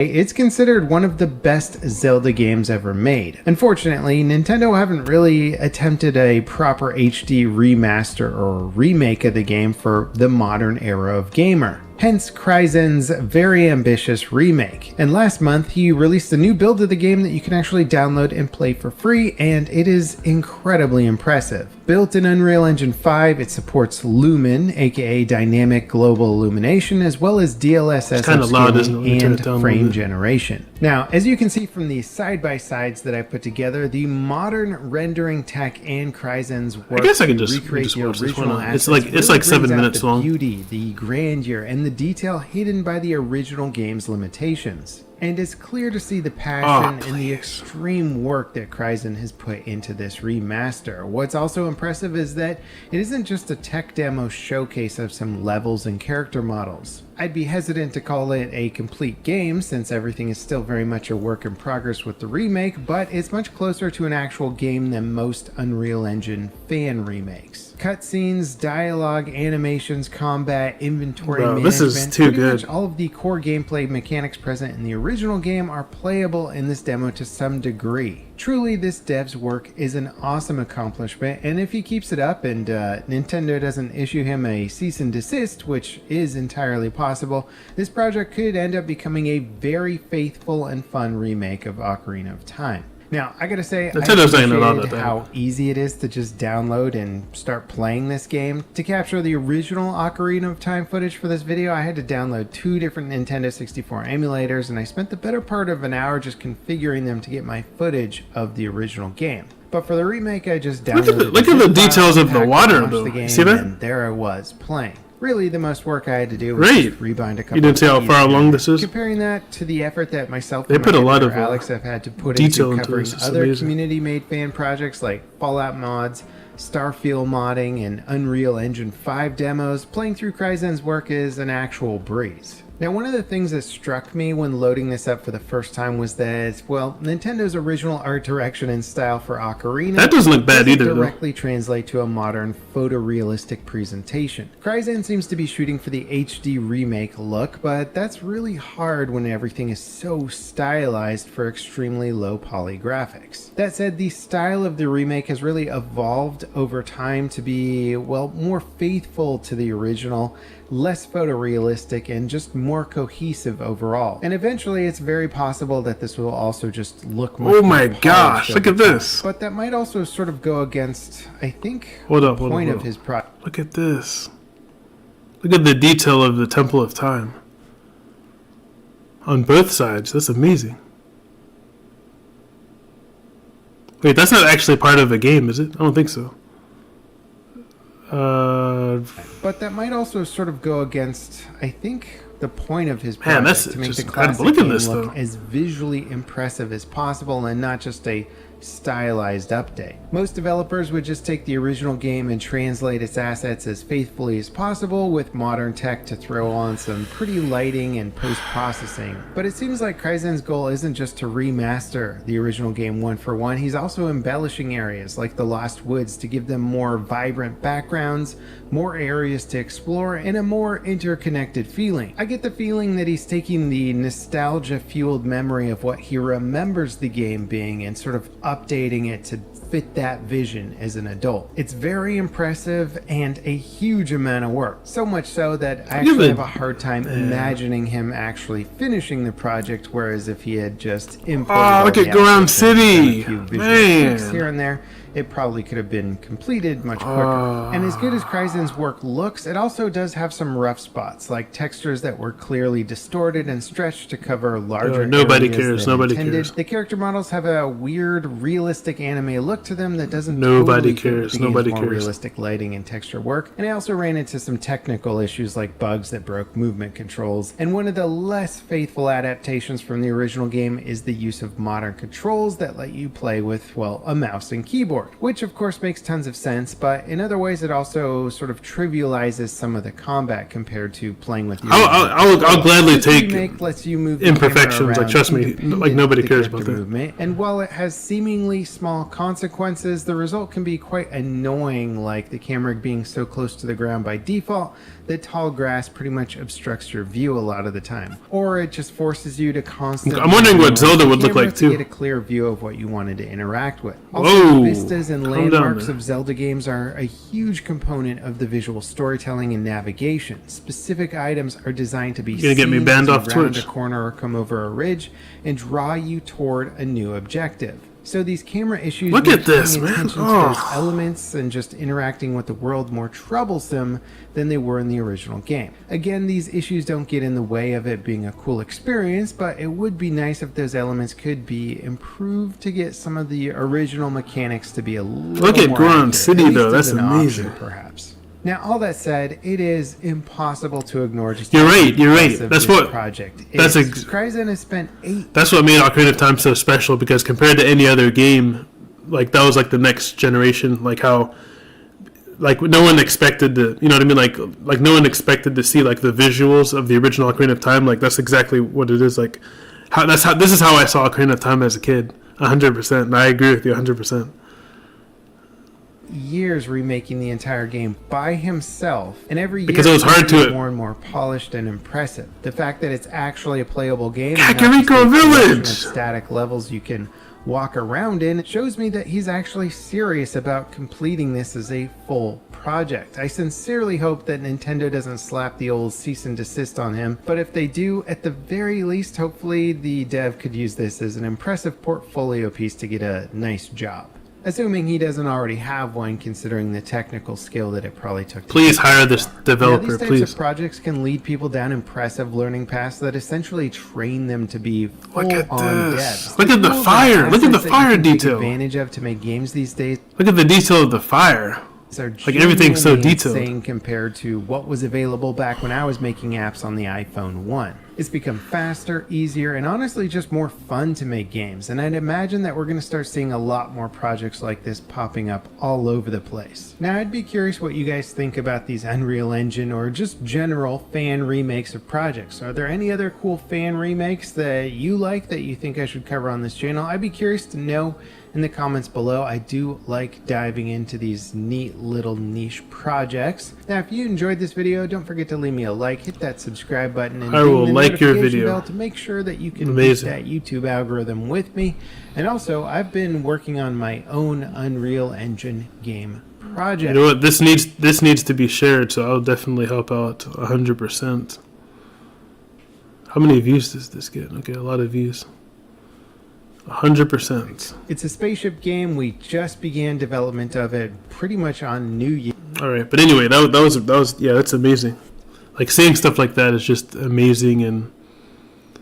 It's considered one of the best Zelda games ever made. Unfortunately, Nintendo haven't really attempted a proper HD remaster or remake of the game for the modern era of gamer. Hence Kryzen's very ambitious remake. And last month he released a new build of the game that you can actually download and play for free, and it is incredibly impressive. Built in Unreal Engine 5, it supports Lumen, aka Dynamic Global Illumination, as well as DLSS upscaling and frame generation. Now, as you can see from the side-by-sides that I put together, the modern rendering tech and Kryzen's work to recreate the original assets it's like 7 minutes long. Beauty, the grandeur, and the detail hidden by the original game's limitations. And it's clear to see the passion and the extreme work that Kryzen has put into this remaster. What's also impressive is that it isn't just a tech demo showcase of some levels and character models. I'd be hesitant to call it a complete game since everything is still very much a work in progress with the remake, but it's much closer to an actual game than most Unreal Engine fan remakes. Cutscenes, dialogue, animations, combat, inventory management, this is too good. Much all of the core gameplay mechanics present in the original game are playable in this demo to some degree. Truly, this dev's work is an awesome accomplishment, and if he keeps it up and Nintendo doesn't issue him a cease and desist, which is entirely possible, this project could end up becoming a very faithful and fun remake of Ocarina of Time. Now, I gotta say, I appreciated how easy it is to just download and start playing this game. To capture the original Ocarina of Time footage for this video, I had to download 2 different Nintendo 64 emulators, and I spent the better part of an hour just configuring them to get my footage of the original game. But for the remake, I just downloaded Look at the details of the water, though. The game, see that? And there I was, playing. Really, the most work I had to do was just rebind a couple. You didn't see how far along this is? Comparing that to the effort that myself and put a lot of Alex have had to put into covering other community-made fan projects like Fallout mods, Starfield modding, and Unreal Engine 5 demos, playing through Kryzen's work is an actual breeze. Now, one of the things that struck me when loading this up for the first time was that, well, Nintendo's original art direction and style for Ocarina doesn't look bad either, directly translate to a modern photorealistic presentation. Kryzen seems to be shooting for the HD remake look, but that's really hard when everything is so stylized for extremely low poly graphics. That said, the style of the remake has really evolved over time to be, well, more faithful to the original, less photorealistic, and just more cohesive overall. And eventually it's very possible that this will also just look much my gosh, look at this. But that might also sort of go against, I think, the point of his project. Look at this. Look at the detail of the Temple of Time. On both sides, that's amazing. Wait, that's not actually part of a game, is it? I don't think so. But that might also sort of go against, I think, the point of his project. That's to make just the incredible. classic Look at game this, look though. as visually impressive as possible and not just a stylized update. Most developers would just take the original game and translate its assets as faithfully as possible with modern tech to throw on some pretty lighting and post-processing. But it seems like Kryzen's goal isn't just to remaster the original game one for one, he's also embellishing areas like the Lost Woods to give them more vibrant backgrounds, more areas to explore, and a more interconnected feeling. I get the feeling that he's taking the nostalgia-fueled memory of what he remembers the game being and sort of updating it to fit that vision as an adult. It's very impressive and a huge amount of work. So much so that I actually have a hard time imagining him actually finishing the project, whereas if he had just imported look at Goron City! A few visual here and there, it probably could have been completed much quicker. And as good as Kryzen's work looks, it also does have some rough spots, like textures that were clearly distorted and stretched to cover larger nobody areas cares. than Nobody intended. cares. The character models have a weird, realistic anime look to them that doesn't Nobody totally cares. fit the Nobody game's cares. more realistic lighting and texture work. And I also ran into some technical issues like bugs that broke movement controls. And one of the less faithful adaptations from the original game is the use of modern controls that let you play with, well, a mouse and keyboard, which of course makes tons of sense, but in other ways it also sort of trivializes some of the combat compared to playing with the I'll gladly take lets you move imperfections. Like, trust me, like nobody cares about that. Movement, and while it has seemingly small consequences consequences, the result can be quite annoying, like the camera being so close to the ground by default that tall grass pretty much obstructs your view a lot of the time. Or it just forces you to constantly... I'm wondering what Zelda would look like, too. ...to get a clear view of what you wanted to interact with. Also, Whoa, vistas and landmarks of Zelda games are a huge component of the visual storytelling and navigation. Specific items are designed to be You're gonna get me seen banned as off you round Twitch. a corner or come over a ridge and draw you toward a new objective. So these camera issues Look make at this, paying man. attention to those elements and just interacting with the world more troublesome than they were in the original game. Again, these issues don't get in the way of it being a cool experience, but it would be nice if those elements could be improved to get some of the original mechanics to be a little Look at more Goron accurate, City, at least though. as That's an amazing. option, perhaps. Now, all that said, it is impossible to ignore just You're how right, you're right. impressive That's this what- project that's is. ex- Kryzen has spent 8 That's what made Ocarina of Time so special, because compared to any other game, like that was like the next generation, like how, like no one expected to, you know what I mean, like no one expected to see like the visuals of the original Ocarina of Time. Like that's exactly what it is. Like this is how I saw Ocarina of Time as a kid, 100%. And I agree with you 100%. years remaking the entire game by himself, and every year Because it was hard getting to- more and more polished and impressive. The fact that it's actually a playable game, Kakariko and not just a collection Village! of static levels you can walk around in, shows me that he's actually serious about completing this as a full project. I sincerely hope that Nintendo doesn't slap the old cease and desist on him, but if they do, at the very least, hopefully the dev could use this as an impressive portfolio piece to get a nice job. Assuming he doesn't already have one, considering the technical skill that it probably took to Please get hire so this far. developer, These types please. of projects can lead people down impressive learning paths that essentially train them to be Look at full-on this. devs. Look at the Tools and fire. Look at the assets that you fire can take detail. advantage of to make games these days Look at the detail of the fire. are Like, everything's so genuinely detailed. insane compared to what was available back when I was making apps on the iPhone 1. It's become faster, easier, and honestly just more fun to make games, and I'd imagine that we're going to start seeing a lot more projects like this popping up all over the place. Now, I'd be curious what you guys think about these Unreal Engine or just general fan remakes of projects. Are there any other cool fan remakes that you like that you think I should cover on this channel? I'd be curious to know in the comments below. I do like diving into these neat little niche projects. Now, if you enjoyed this video, don't forget to leave me a like, hit that subscribe button, and I ding will the like your notification video. bell to make sure that you can Amazing. beat that YouTube algorithm with me. And also, I've been working on my own Unreal Engine game project. You know what? This needs to be shared, so I'll definitely help out 100%. How many views does this get? Okay, a lot of views. 100%. It's a spaceship game. We just began development of it pretty much on New Year. All right, but anyway, that was yeah, that's amazing. Like seeing stuff like that is just amazing, and